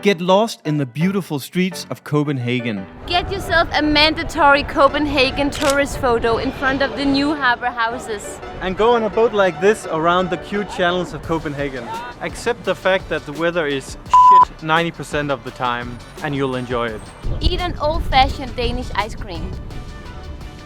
Get lost in the beautiful streets of Copenhagen. Get yourself a mandatory Copenhagen tourist photo in front of the new harbor houses. And go on a boat like this around the cute channels of Copenhagen. Accept the fact that the weather is shit 90% of the time, and you'll enjoy it. Eat an old-fashioned Danish ice cream.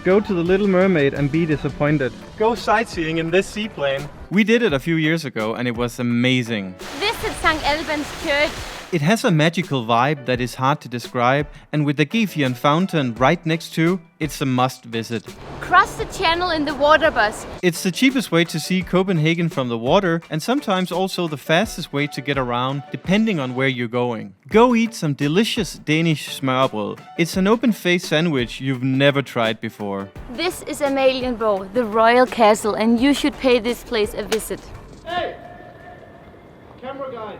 Go to the Little Mermaid and be disappointed. Go sightseeing in this seaplane. We did it a few years ago and it was amazing. Visit St. Albans Church. It has a magical vibe that is hard to describe, and with the Gefion fountain right next to, it's a must visit. Cross the channel in the water bus. It's the cheapest way to see Copenhagen from the water, and sometimes also the fastest way to get around, depending on where you're going. Go eat some delicious Danish smørrebrød. It's an open-faced sandwich you've never tried before. This is Amalienborg, the royal castle, and you should pay this place a visit. Hey! Camera guy!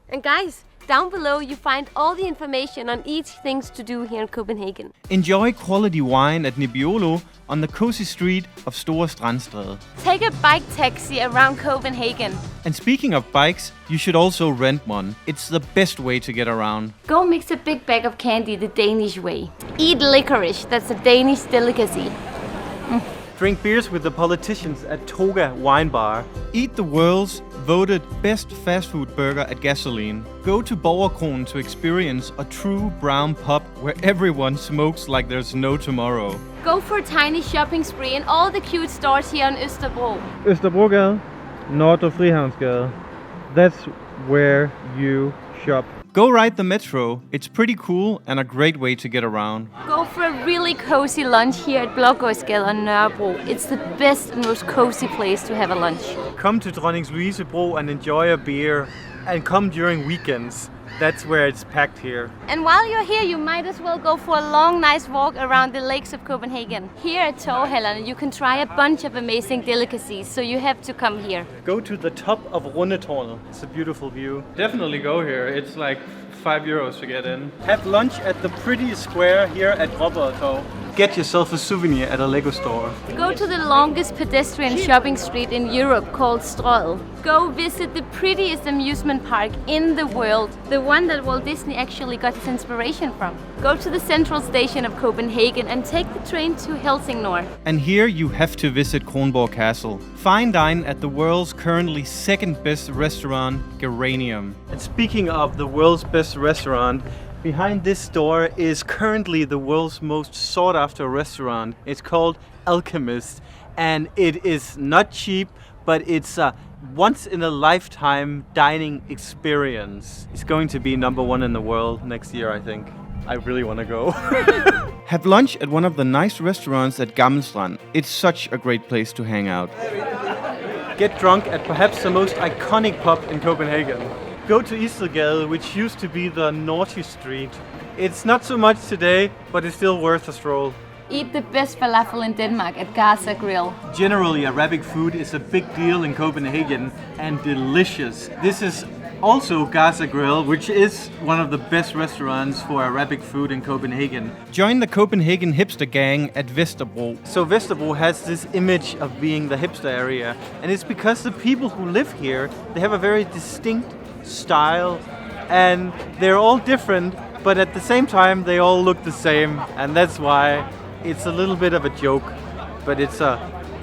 And guys, down below you find all the information on each things to do here in Copenhagen. Enjoy quality wine at Nebbiolo on the cozy street of Store Strandstræde. Take a bike taxi around Copenhagen. And speaking of bikes, you should also rent one. It's the best way to get around. Go mix a big bag of candy the Danish way. Eat licorice, that's a Danish delicacy. Drink beers with the politicians at Toga Wine Bar. Eat the world's voted best fast food burger at Gasoline. Go to Borgerkronen to experience a true brown pub where everyone smokes like there's no tomorrow. Go for a tiny shopping spree in all the cute stores here on Østerbro. Østerbrogade, Nordre Frihavnsgade. That's where you shop. Go ride the metro. It's pretty cool and a great way to get around. Go for a really cozy lunch here at Blågårdsgade on Nørrebro. It's the best and most cozy place to have a lunch. Come to Dronning Louise Bro and enjoy a beer. And come during weekends. That's where it's packed here. And while you're here, you might as well go for a long, nice walk around the lakes of Copenhagen. Here at Torvhallen, you can try a bunch of amazing delicacies, so you have to come here. Go to the top of Rundetårnet. It's a beautiful view. Definitely go here. It's like €5 to get in. Have lunch at the pretty square here at Robbertorv. Get yourself a souvenir at a Lego store. Go to the longest pedestrian shopping street in Europe called Strøget. Go visit the prettiest amusement park in the world, the one that Walt Disney actually got his inspiration from. Go to the central station of Copenhagen and take the train to Helsingør. And here you have to visit Kronborg Castle. Fine dine at the world's currently second best restaurant, Geranium. And speaking of the world's best restaurant, behind this door is currently the world's most sought after restaurant. It's called Alchemist, and it is not cheap, but it's a once in a lifetime dining experience. It's going to be #1 in the world next year, I think. I really want to go. Have lunch at one of the nice restaurants at Gammelstrand. It's such a great place to hang out. Get drunk at perhaps the most iconic pub in Copenhagen. Go to Istergade, which used to be the naughty street. It's not so much today, but it's still worth a stroll. Eat the best falafel in Denmark at Gaza Grill. Generally, Arabic food is a big deal in Copenhagen and delicious. This is also Gaza Grill, which is one of the best restaurants for Arabic food in Copenhagen. Join the Copenhagen hipster gang at Vesterbro. So Vesterbro has this image of being the hipster area, and it's because the people who live here, they have a very distinct style, and they're all different, but at the same time they all look the same, and that's why it's a little bit of a joke, but it's a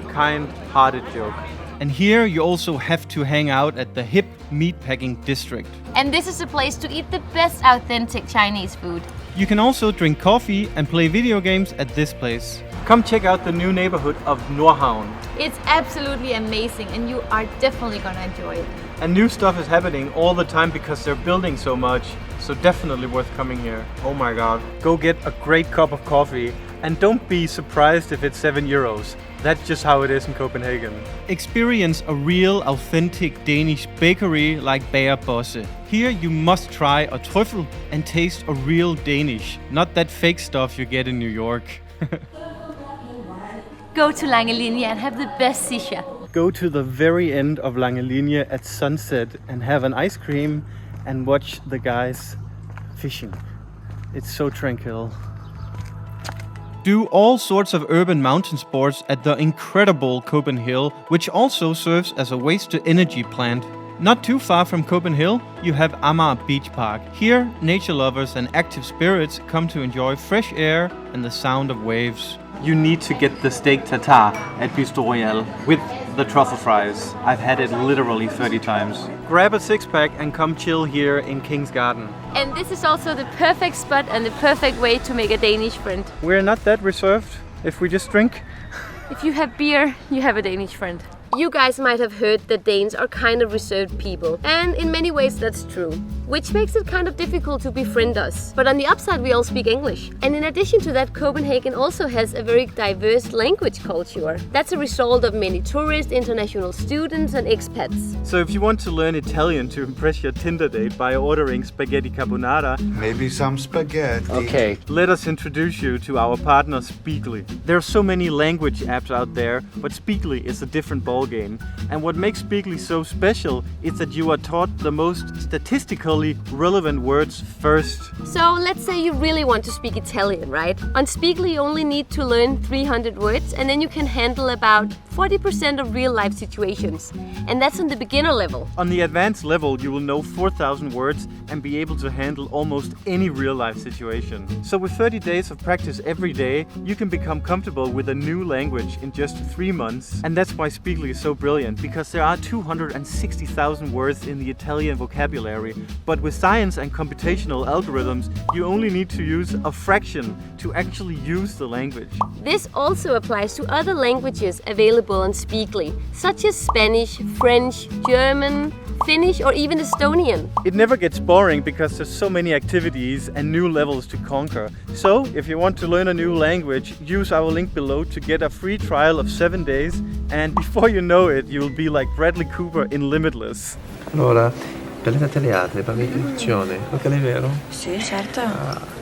kind-hearted joke. And here you also have to hang out at the hip meatpacking district. And this is a place to eat the best authentic Chinese food. You can also drink coffee and play video games at this place. Come check out the new neighborhood of Nyhavn. It's absolutely amazing and you are definitely gonna enjoy it. And new stuff is happening all the time because they're building so much, so definitely worth coming here. Oh my god. Go get a great cup of coffee and don't be surprised if it's €7. That's just how it is in Copenhagen. Experience a real, authentic Danish bakery like Bager Bosse. Here you must try a trøffel and taste a real Danish, not that fake stuff you get in New York. Go to Langelinie and have the best sisha. Go to the very end of Langelinie at sunset and have an ice cream and watch the guys fishing. It's so tranquil. Do all sorts of urban mountain sports at the incredible Copenhagen, which also serves as a waste-to-energy plant. Not too far from Copenhagen, you have Amager Beach Park. Here, nature lovers and active spirits come to enjoy fresh air and the sound of waves. You need to get the steak tartare at Bistro Royal with the truffle fries. I've had it literally 30 times. Grab a six-pack and come chill here in King's Garden. And this is also the perfect spot and the perfect way to make a Danish friend. We're not that reserved if we just drink. If you have beer, you have a Danish friend. You guys might have heard that Danes are kind of reserved people, and in many ways that's true, which makes it kind of difficult to befriend us. But on the upside, we all speak English. And in addition to that, Copenhagen also has a very diverse language culture. That's a result of many tourists, international students and expats. So if you want to learn Italian to impress your Tinder date by ordering spaghetti carbonara, Maybe some spaghetti. okay, let us introduce you to our partner Speakly. There are so many language apps out there, but Speakly is a different ballgame. And what makes Speakly so special is that you are taught the most statistically relevant words first. So let's say you really want to speak Italian, right? On Speakly you only need to learn 300 words and then you can handle about 40% of real life situations. And that's on the beginner level. On the advanced level, you will know 4,000 words and be able to handle almost any real life situation. So with 30 days of practice every day, you can become comfortable with a new language in just 3 months. And that's why Speakly is so brilliant, because there are 260,000 words in the Italian vocabulary. But with science and computational algorithms, you only need to use a fraction to actually use the language. This also applies to other languages available on Speakly, such as Spanish, French, German, Finnish or even Estonian. It never gets boring because there's so many activities and new levels to conquer. So, if you want to learn a new language, use our link below to get a free trial of 7 days, and before you know it, you'll be like Bradley Cooper in Limitless. Allora, bellezza teatri, parli di fiction, ok, è vero? Sì, certo.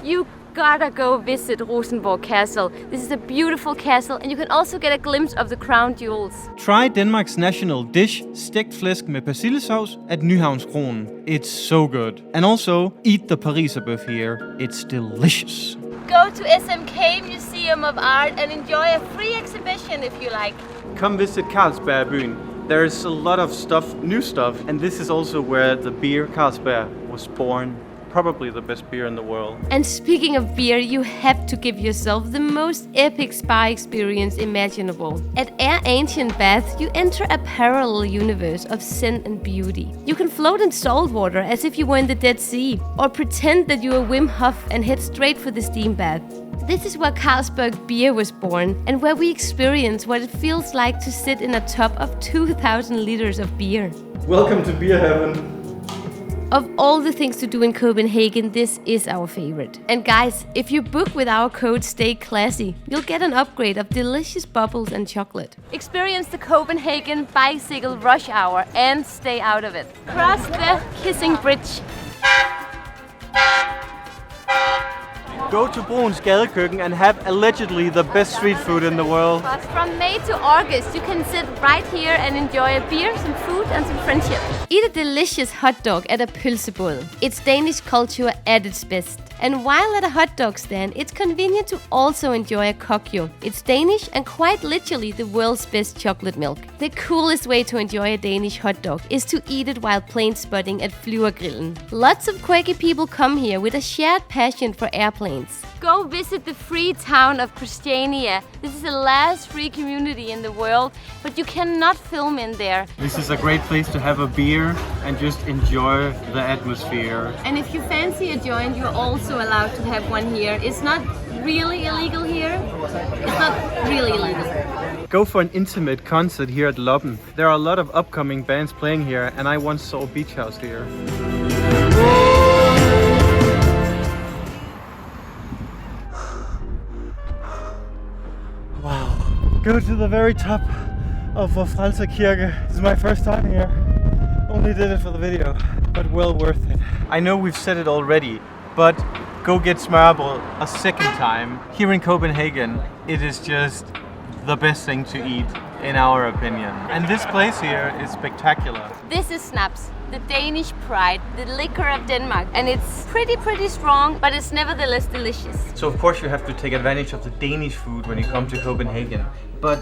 You gotta go visit Rosenborg Castle. This is a beautiful castle and you can also get a glimpse of the crown jewels. Try Denmark's national dish, stegt flæsk med persillesauce at Nyhavnskronen. It's so good. And also, eat the Pariserbøf here. It's delicious. Go to SMK Museum of Art and enjoy a free exhibition if you like. Come visit Carlsbergbyen. There's a lot of stuff, new stuff, and this is also where the beer Carlsberg was born. Probably the best beer in the world. And speaking of beer, you have to give yourself the most epic spa experience imaginable. At Air Ancient Bath, you enter a parallel universe of scent and beauty. You can float in salt water as if you were in the Dead Sea, or pretend that you are Wim Hof and head straight for the steam bath. This is where Carlsberg beer was born, and where we experience what it feels like to sit in a tub of 2,000 liters of beer. Welcome to Beer Heaven. Of all the things to do in Copenhagen, this is our favorite. And guys, if you book with our code Stay Classy, you'll get an upgrade of delicious bubbles and chocolate. Experience the Copenhagen bicycle rush hour and stay out of it. Cross the Kissing Bridge. Go to Bruns Gadekøkken and have allegedly the best street food in the world. From May to August, you can sit right here and enjoy a beer, some food and some friendship. Eat a delicious hot dog at a pølsebod. It's Danish culture at its best. And while at a hot dog stand, it's convenient to also enjoy a kokjo. It's Danish and quite literally the world's best chocolate milk. The coolest way to enjoy a Danish hot dog is to eat it while plane spotting at Flyvergrillen. Lots of quirky people come here with a shared passion for airplanes. Go visit the free town of Christiania. This is the last free community in the world, but you cannot film in there. This is a great place to have a beer and just enjoy the atmosphere. And if you fancy a joint, you're also allowed to have one here. It's not really illegal here. It's not really illegal. Go for an intimate concert here at Lobben. There are a lot of upcoming bands playing here, and I once saw Beach House here. Wow. Go to the very top of Frelser Kirke. This is my first time here. Only did it for the video, but well worth it. I know we've said it already, but go get smørrebrød a second time. Here in Copenhagen, it is just the best thing to eat, in our opinion. And this place here is spectacular. This is Snaps, the Danish pride, the liquor of Denmark. And it's pretty strong, but it's nevertheless delicious. So of course you have to take advantage of the Danish food when you come to Copenhagen. But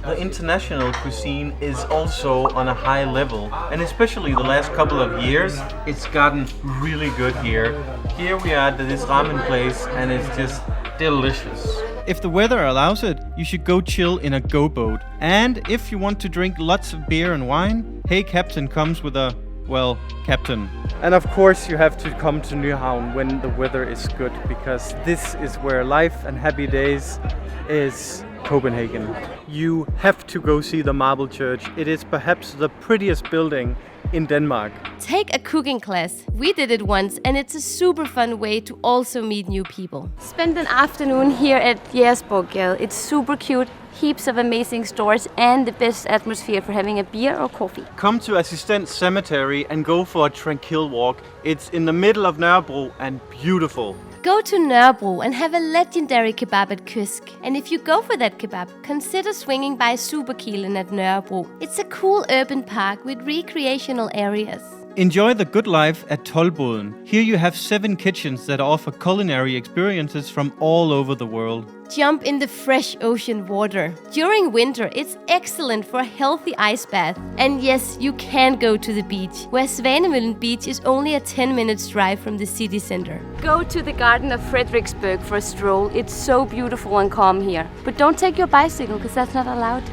The international cuisine is also on a high level, and especially the last couple of years, it's gotten really good here. Here we are at this ramen place, and it's just delicious. If the weather allows it, you should go chill in a go-boat. And if you want to drink lots of beer and wine, Hey Captain comes with a, well, captain. And of course you have to come to Nyhavn when the weather is good, because this is where life and happy days is Copenhagen. You have to go see the Marble Church. It is perhaps the prettiest building in Denmark. Take a cooking class. We did it once and it's a super fun way to also meet new people. Spend an afternoon here at Jægersborggade. It's super cute, heaps of amazing stores and the best atmosphere for having a beer or coffee. Come to Assistent Cemetery and go for a tranquil walk. It's in the middle of Nørrebro and beautiful. Go to Nørrebro and have a legendary kebab at Kysk. And if you go for that kebab, consider swinging by Superkilen at Nørrebro. It's a cool urban park with recreational areas. Enjoy the good life at Toldboden. Here you have 7 kitchens that offer culinary experiences from all over the world. Jump in the fresh ocean water. During winter, it's excellent for a healthy ice bath. And yes, you can go to the beach, where Svanemøllen Beach is only a 10 minutes drive from the city center. Go to the Garden of Frederiksberg for a stroll. It's so beautiful and calm here. But don't take your bicycle, because that's not allowed.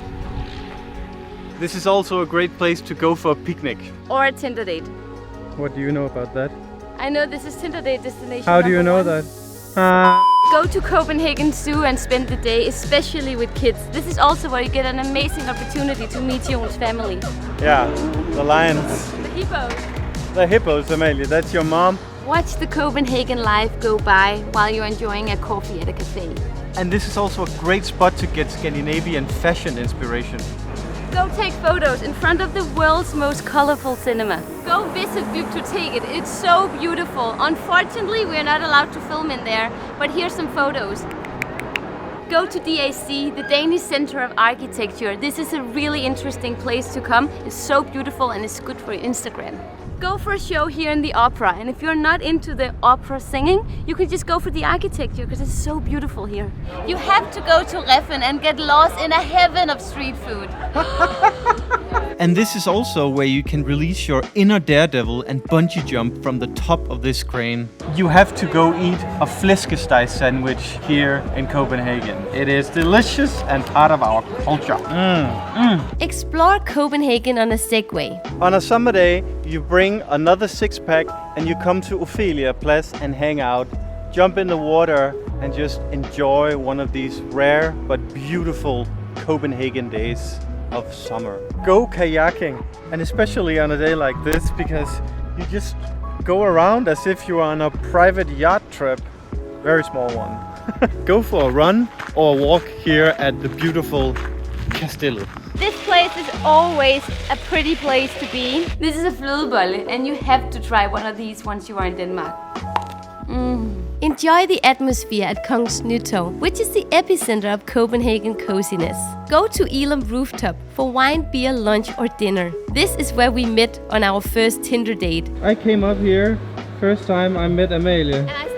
This is also a great place to go for a picnic. Or a Tinder date. What do you know about that? I know this is Tinder date destination. How do you know #1. that? Go to Copenhagen Zoo and spend the day, especially with kids. This is also where you get an amazing opportunity to meet Jon's family. Yeah, the lions. The hippos. The hippos, Amalie, that's your mom. Watch the Copenhagen life go by while you're enjoying a coffee at a cafe. And this is also a great spot to get Scandinavian fashion inspiration. Go take photos in front of the world's most colorful cinema. Go visit Biblioteket. It's so beautiful. Unfortunately, we're not allowed to film in there, but here's some photos. Go to DAC, the Danish Center of Architecture. This is a really interesting place to come. It's so beautiful and it's good for your Instagram. Go for a show here in the opera, and if you're not into the opera singing, you can just go for the architecture because it's so beautiful here. You have to go to Reffen and get lost in a heaven of street food. And this is also where you can release your inner daredevil and bungee jump from the top of this crane. You have to go eat a flæskesteg sandwich here in Copenhagen. It is delicious and part of our culture. Explore Copenhagen on a Segway. On a summer day, you bring another 6-pack and you come to Ophelia Place and hang out. Jump in the water and just enjoy one of these rare but beautiful Copenhagen days of summer. Go kayaking, and especially on a day like this, because you just go around as if you are on a private yacht trip. Very small one. Go for a run or a walk here at the beautiful Castillo. This place is always a pretty place to be. This is a flødebolle, and you have to try one of these once you are in Denmark. Enjoy the atmosphere at Kongens Nytorv, which is the epicenter of Copenhagen coziness. Go to Elam Rooftop for wine, beer, lunch or dinner. This is where we met on our first Tinder date. I came up here, first time I met Amalie. And I